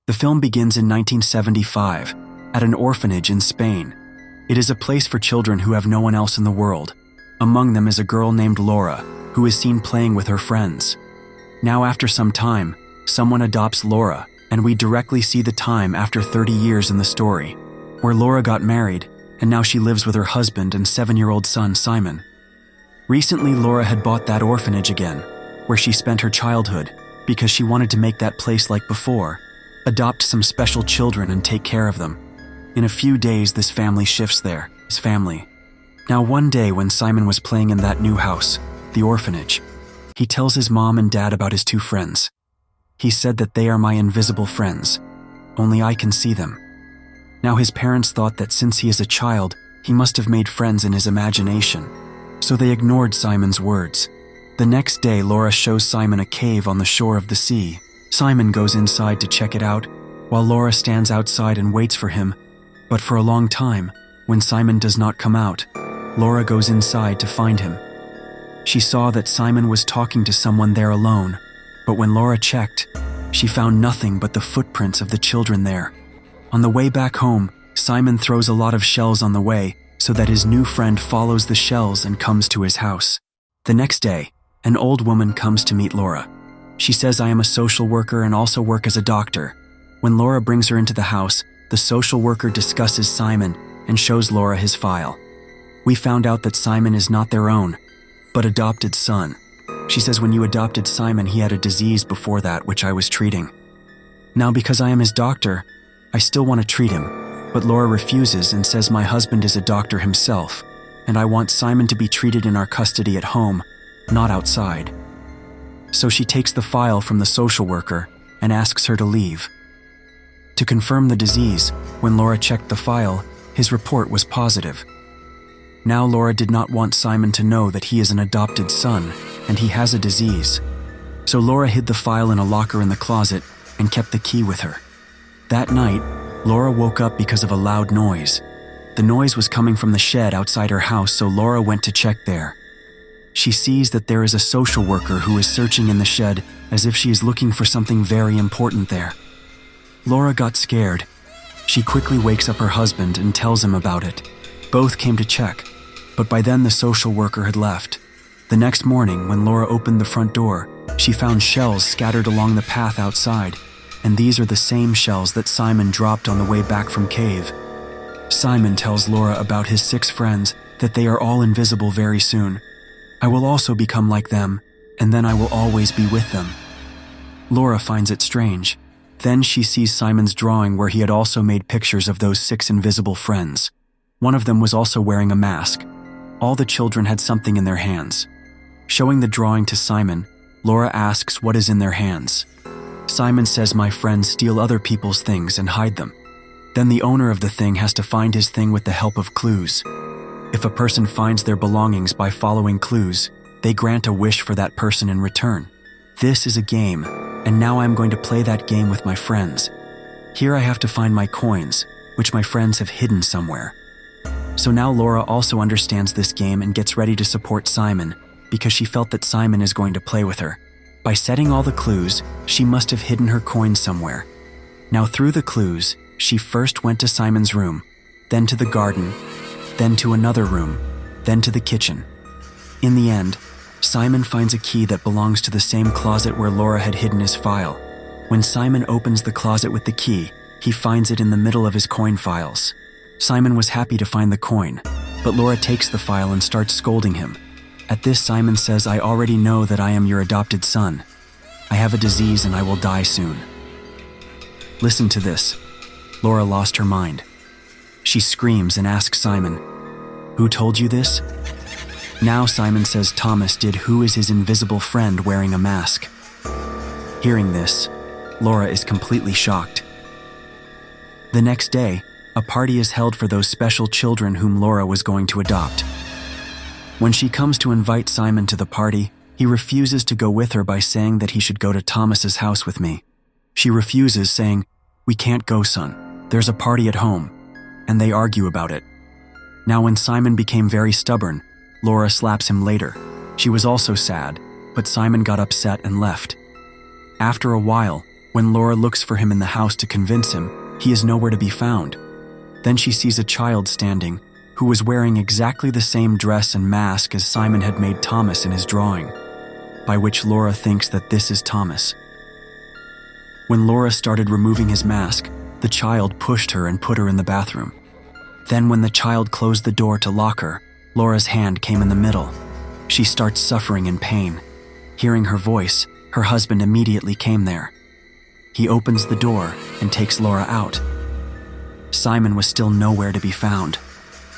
The film begins in 1975, at an orphanage in Spain. It is a place for children who have no one else in the world. Among them is a girl named Laura, who is seen playing with her friends. Now after some time, someone adopts Laura, and we directly see the time after 30 years in the story, where Laura got married, and now she lives with her husband and 7-year-old son, Simon. Recently, Laura had bought that orphanage again, where she spent her childhood, because she wanted to make that place like before, adopt some special children and take care of them. In a few days, this family shifts there, his family. Now one day when Simon was playing in that new house, the orphanage, he tells his mom and dad about his 2 friends. He said that they are my invisible friends. Only I can see them. Now his parents thought that since he is a child, he must have made friends in his imagination. So they ignored Simon's words. The next day, Laura shows Simon a cave on the shore of the sea. Simon goes inside to check it out, while Laura stands outside and waits for him. But for a long time, when Simon does not come out, Laura goes inside to find him. She saw that Simon was talking to someone there alone, but when Laura checked, she found nothing but the footprints of the children there. On the way back home, Simon throws a lot of shells on the way so that his new friend follows the shells and comes to his house. The next day, an old woman comes to meet Laura. She says, "I am a social worker and also work as a doctor." When Laura brings her into the house, the social worker discusses Simon and shows Laura his file. We found out that Simon is not their own, but adopted son. She says, "When you adopted Simon, he had a disease before that which I was treating. Now because I am his doctor, I still want to treat him." But Laura refuses and says, "My husband is a doctor himself, and I want Simon to be treated in our custody at home, not outside." So she takes the file from the social worker and asks her to leave. To confirm the disease, when Laura checked the file, his report was positive. Now Laura did not want Simon to know that he is an adopted son and he has a disease. So Laura hid the file in a locker in the closet and kept the key with her. That night, Laura woke up because of a loud noise. The noise was coming from the shed outside her house, so Laura went to check there. She sees that there is a social worker who is searching in the shed as if she is looking for something very important there. Laura got scared. She quickly wakes up her husband and tells him about it. Both came to check, but by then the social worker had left. The next morning, when Laura opened the front door, she found shells scattered along the path outside, and these are the same shells that Simon dropped on the way back from cave. Simon tells Laura about his 6 friends, that they are all invisible very soon. "I will also become like them, and then I will always be with them." Laura finds it strange. Then she sees Simon's drawing where he had also made pictures of those 6 invisible friends. One of them was also wearing a mask. All the children had something in their hands. Showing the drawing to Simon, Laura asks what is in their hands. Simon says, "My friends steal other people's things and hide them. Then the owner of the thing has to find his thing with the help of clues. If a person finds their belongings by following clues, they grant a wish for that person in return. This is a game, and now I'm going to play that game with my friends. Here I have to find my coins, which my friends have hidden somewhere." So now Laura also understands this game and gets ready to support Simon because she felt that Simon is going to play with her. By setting all the clues, she must have hidden her coins somewhere. Now through the clues, she first went to Simon's room, then to the garden, then to another room, then to the kitchen. In the end, Simon finds a key that belongs to the same closet where Laura had hidden his file. When Simon opens the closet with the key, he finds it in the middle of his coin files. Simon was happy to find the coin, but Laura takes the file and starts scolding him. At this, Simon says, "I already know that I am your adopted son. I have a disease and I will die soon." Listen to this. Laura lost her mind. She screams and asks Simon, "Who told you this?" Now Simon says Thomas did, who is his invisible friend wearing a mask. Hearing this, Laura is completely shocked. The next day, a party is held for those special children whom Laura was going to adopt. When she comes to invite Simon to the party, he refuses to go with her by saying that he should go to Thomas's house with me. She refuses, saying, "We can't go, son. There's a party at home." And they argue about it. Now when Simon became very stubborn, Laura slaps him later. She was also sad, but Simon got upset and left. After a while, When Laura looks for him in the house to convince him, he is nowhere to be found. Then she sees a child standing, who was wearing exactly the same dress and mask as Simon had made Thomas in his drawing, by which Laura thinks that this is Thomas. When Laura started removing his mask, the child pushed her and put her in the bathroom. Then when the child closed the door to lock her, Laura's hand came in the middle. She starts suffering in pain. Hearing her voice, her husband immediately came there. He opens the door and takes Laura out. Simon was still nowhere to be found.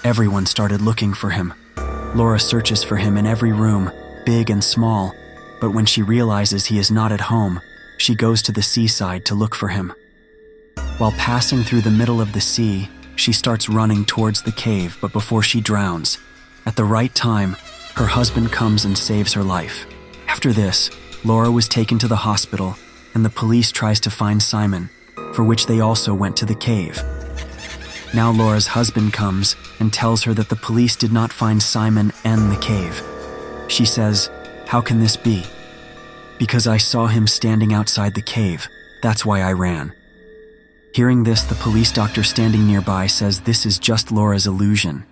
Everyone started looking for him. Laura searches for him in every room, big and small, but when she realizes he is not at home, she goes to the seaside to look for him. While passing through the middle of the sea, she starts running towards the cave, but before she drowns, at the right time, her husband comes and saves her life. After this, Laura was taken to the hospital, and the police tries to find Simon, for which they also went to the cave. Now Laura's husband comes and tells her that the police did not find Simon and the cave. She says, "How can this be?" "Because I saw him standing outside the cave. That's why I ran." Hearing this, the police doctor standing nearby says this is just Laura's illusion.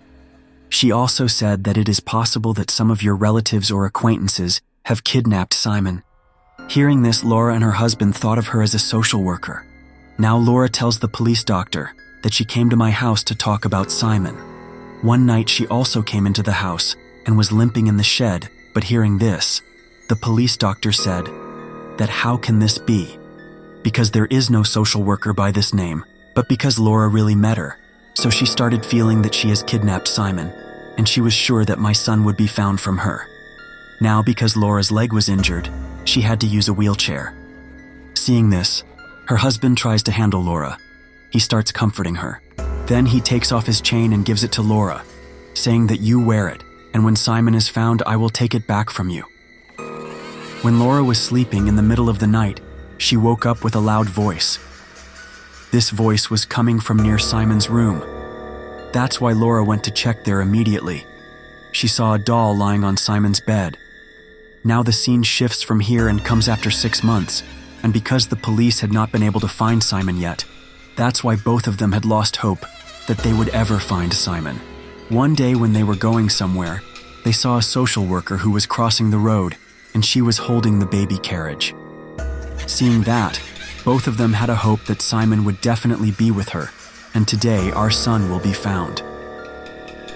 She also said that it is possible that some of your relatives or acquaintances have kidnapped Simon. Hearing this, Laura and her husband thought of her as a social worker. Now Laura tells the police doctor that she came to my house to talk about Simon. One night she also came into the house and was limping in the shed, but hearing this, the police doctor said that how can this be? Because there is no social worker by this name, but because Laura really met her. So she started feeling that she has kidnapped Simon, and she was sure that my son would be found from her. Now, because Laura's leg was injured, she had to use a wheelchair. Seeing this, her husband tries to handle Laura. He starts comforting her. Then he takes off his chain and gives it to Laura, saying that you wear it, and when Simon is found, I will take it back from you. When Laura was sleeping in the middle of the night, she woke up with a loud voice. This voice was coming from near Simon's room. That's why Laura went to check there immediately. She saw a doll lying on Simon's bed. Now the scene shifts from here and comes after 6 months, and because the police had not been able to find Simon yet, that's why both of them had lost hope that they would ever find Simon. One day when they were going somewhere, they saw a social worker who was crossing the road, and she was holding the baby carriage. Seeing that, both of them had a hope that Simon would definitely be with her, and today our son will be found.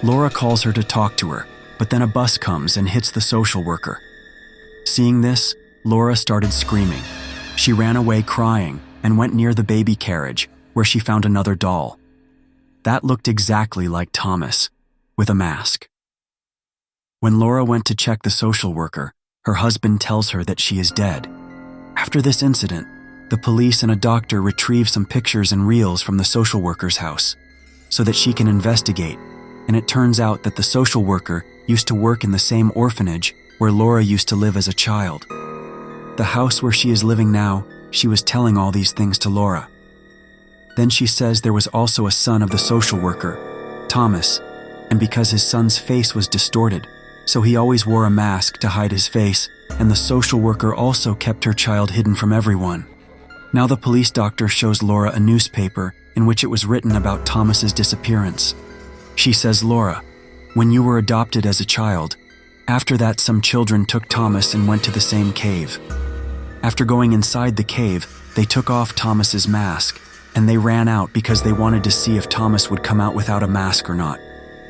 Laura calls her to talk to her, but then a bus comes and hits the social worker. Seeing this, Laura started screaming. She ran away crying and went near the baby carriage, where she found another doll. That looked exactly like Thomas, with a mask. When Laura went to check the social worker, her husband tells her that she is dead. After this incident, the police and a doctor retrieve some pictures and reels from the social worker's house so that she can investigate, and it turns out that the social worker used to work in the same orphanage where Laura used to live as a child. The house where she is living now, she was telling all these things to Laura. Then she says there was also a son of the social worker, Thomas, and because his son's face was distorted, so he always wore a mask to hide his face, and the social worker also kept her child hidden from everyone. Now the police doctor shows Laura a newspaper in which it was written about Thomas's disappearance. She says, "Laura, when you were adopted as a child, after that some children took Thomas and went to the same cave. After going inside the cave, they took off Thomas's mask, and they ran out because they wanted to see if Thomas would come out without a mask or not.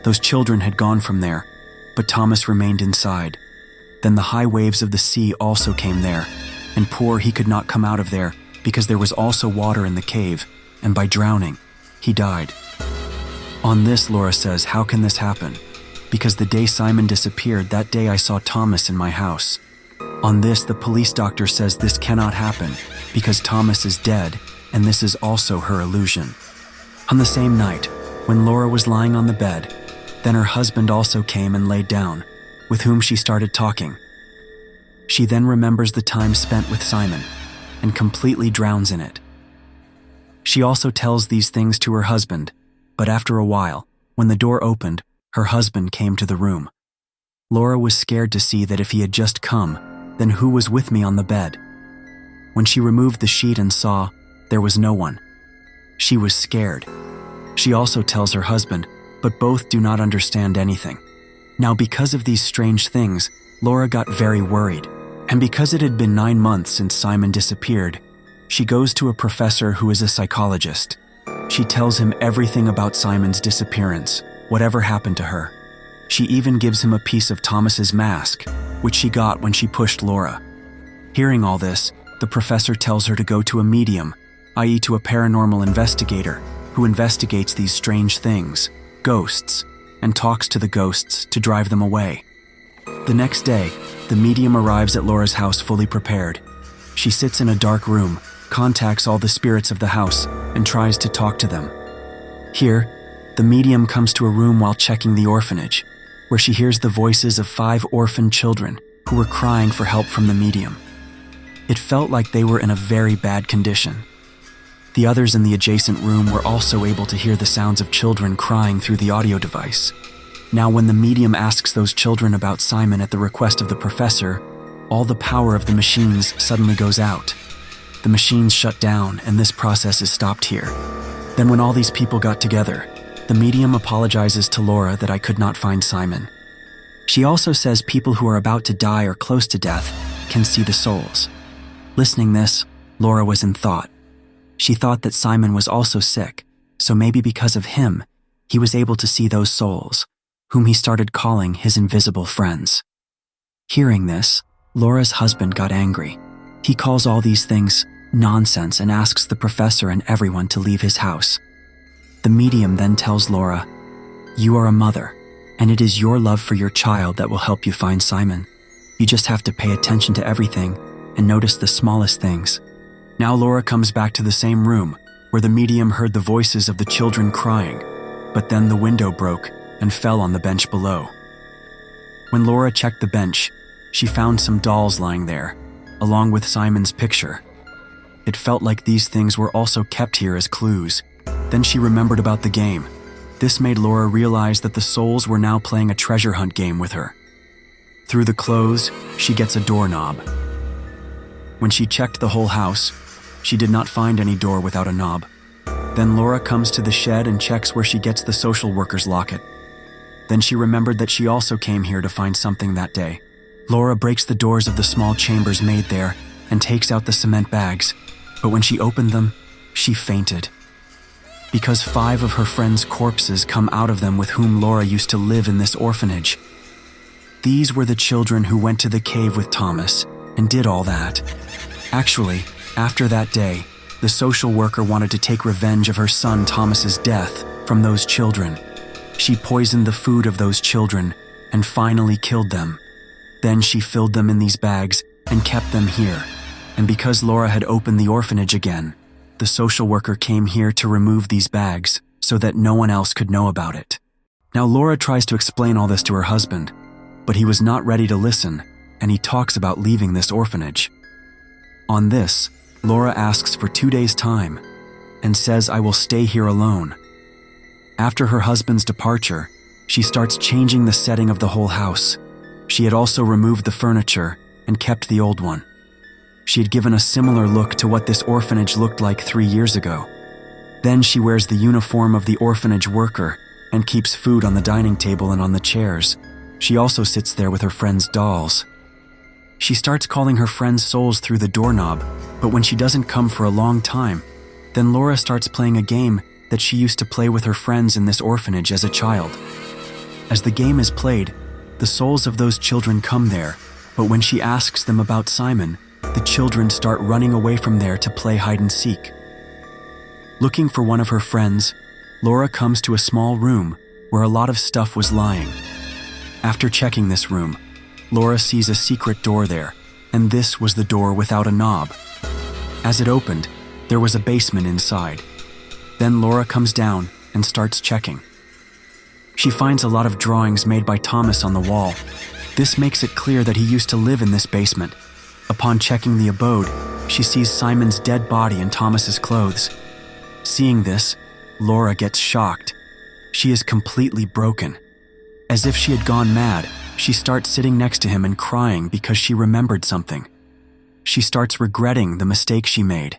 Those children had gone from there, but Thomas remained inside. Then the high waves of the sea also came there, and poor he could not come out of there because there was also water in the cave, and by drowning, he died." On this, Laura says, "How can this happen? Because the day Simon disappeared, that day I saw Thomas in my house." On this, the police doctor says this cannot happen because Thomas is dead, and this is also her illusion. On the same night, when Laura was lying on the bed, then her husband also came and laid down, with whom she started talking. She then remembers the time spent with Simon and completely drowns in it. She also tells these things to her husband, but after a while, when the door opened, her husband came to the room. Laura was scared to see that if he had just come, then who was with me on the bed? when she removed the sheet and saw there was no one. She was scared. She also tells her husband, but both do not understand anything. Now, because of these strange things, Laura got very worried. And because it had been 9 months since Simon disappeared, she goes to a professor who is a psychologist. She tells him everything about Simon's disappearance, whatever happened to her. She even gives him a piece of Thomas's mask, which she got when she pushed Laura. Hearing all this, the professor tells her to go to a medium, i.e. to a paranormal investigator, who investigates these strange things, ghosts, and talks to the ghosts to drive them away. The next day, the medium arrives at Laura's house fully prepared. She sits in a dark room, contacts all the spirits of the house, and tries to talk to them. Here, the medium comes to a room while checking the orphanage, where she hears the voices of 5 orphaned children who were crying for help from the medium. It felt like they were in a very bad condition. The others in the adjacent room were also able to hear the sounds of children crying through the audio device. Now, when the medium asks those children about Simon at the request of the professor, all the power of the machines suddenly goes out. The machines shut down, and this process is stopped here. Then when all these people got together, the medium apologizes to Laura that I could not find Simon. She also says people who are about to die or close to death can see the souls. Listening this, Laura was in thought. She thought that Simon was also sick, so maybe because of him, he was able to see those souls, whom he started calling his invisible friends. Hearing this, Laura's husband got angry. He calls all these things nonsense and asks the professor and everyone to leave his house. The medium then tells Laura, "You are a mother, and it is your love for your child that will help you find Simon. You just have to pay attention to everything and notice the smallest things." Now Laura comes back to the same room, where the medium heard the voices of the children crying, but then the window broke and fell on the bench below. When Laura checked the bench, she found some dolls lying there, along with Simon's picture. It felt like these things were also kept here as clues. Then she remembered about the game. This made Laura realize that the souls were now playing a treasure hunt game with her. Through the clothes, she gets a doorknob. When she checked the whole house, she did not find any door without a knob. Then Laura comes to the shed and checks where she gets the social worker's locket. Then she remembered that she also came here to find something that day. Laura breaks the doors of the small chambers made there and takes out the cement bags, but when she opened them, she fainted. Because 5 of her friends' corpses come out of them with whom Laura used to live in this orphanage. These were the children who went to the cave with Thomas and did all that. Actually, after that day, the social worker wanted to take revenge of her son Thomas's death from those children. She poisoned the food of those children and finally killed them. Then she filled them in these bags and kept them here. And because Laura had opened the orphanage again, the social worker came here to remove these bags so that no one else could know about it. Now Laura tries to explain all this to her husband, but he was not ready to listen, and he talks about leaving this orphanage. On this, Laura asks for 2 days' time and says, "I will stay here alone." After her husband's departure, she starts changing the setting of the whole house. She had also removed the furniture and kept the old one. She had given a similar look to what this orphanage looked like 3 years ago. Then she wears the uniform of the orphanage worker and keeps food on the dining table and on the chairs. She also sits there with her friends' dolls. She starts calling her friends' souls through the doorknob, but when she doesn't come for a long time, then Laura starts playing a game that she used to play with her friends in this orphanage as a child. As the game is played, the souls of those children come there, but when she asks them about Simon, the children start running away from there to play hide and seek. Looking for one of her friends, Laura comes to a small room where a lot of stuff was lying. After checking this room, Laura sees a secret door there, and this was the door without a knob. As it opened, there was a basement inside. Then Laura comes down and starts checking. She finds a lot of drawings made by Thomas on the wall. This makes it clear that he used to live in this basement. Upon checking the abode, she sees Simon's dead body in Thomas's clothes. Seeing this, Laura gets shocked. She is completely broken. As if she had gone mad, she starts sitting next to him and crying because she remembered something. she starts regretting the mistake she made.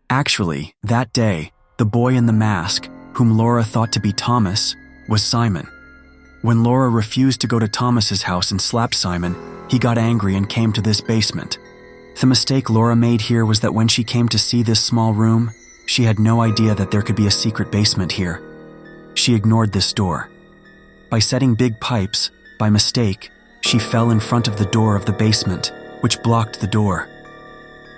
Actually, that day, the boy in the mask, whom Laura thought to be Thomas, was Simon. When Laura refused to go to Thomas's house and slapped Simon, he got angry and came to this basement. The mistake Laura made here was that when she came to see this small room, she had no idea that there could be a secret basement here. She ignored this door. By setting big pipes, by mistake, she fell in front of the door of the basement, which blocked the door.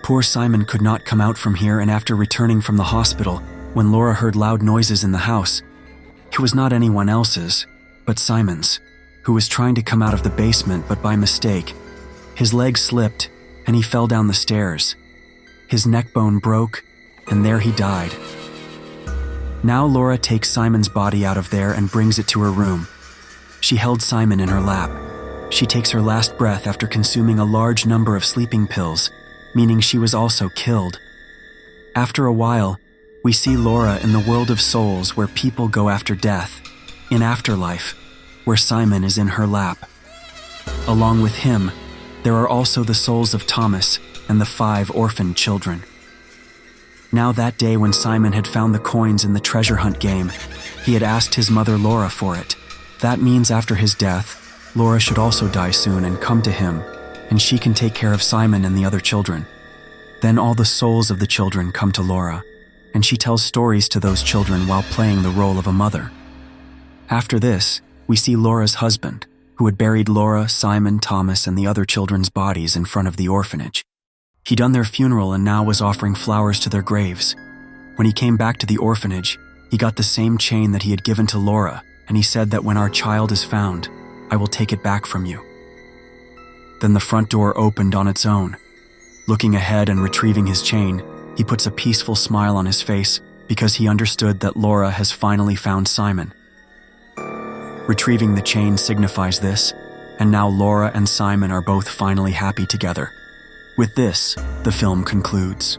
Poor Simon could not come out from here, and after returning from the hospital, when Laura heard loud noises in the house, it was not anyone else's, but Simon's, who was trying to come out of the basement, but by mistake, his leg slipped and he fell down the stairs. His neck bone broke, and there he died. Now Laura takes Simon's body out of there and brings it to her room. She held Simon in her lap. She takes her last breath after consuming a large number of sleeping pills, meaning she was also killed. After a while, we see Laura in the world of souls where people go after death, in afterlife, where Simon is in her lap. Along with him, there are also the souls of Thomas and the 5 orphaned children. Now that day when Simon had found the coins in the treasure hunt game, he had asked his mother Laura for it. That means after his death, Laura should also die soon and come to him, and she can take care of Simon and the other children. Then all the souls of the children come to Laura, and she tells stories to those children while playing the role of a mother. After this, we see Laura's husband, who had buried Laura, Simon, Thomas, and the other children's bodies in front of the orphanage. He'd done their funeral and now was offering flowers to their graves. When he came back to the orphanage, he got the same chain that he had given to Laura, and he said that when our child is found, I will take it back from you. Then the front door opened on its own. Looking ahead and retrieving his chain, he puts a peaceful smile on his face because he understood that Laura has finally found Simon. Retrieving the chain signifies this, and now Laura and Simon are both finally happy together. With this, the film concludes.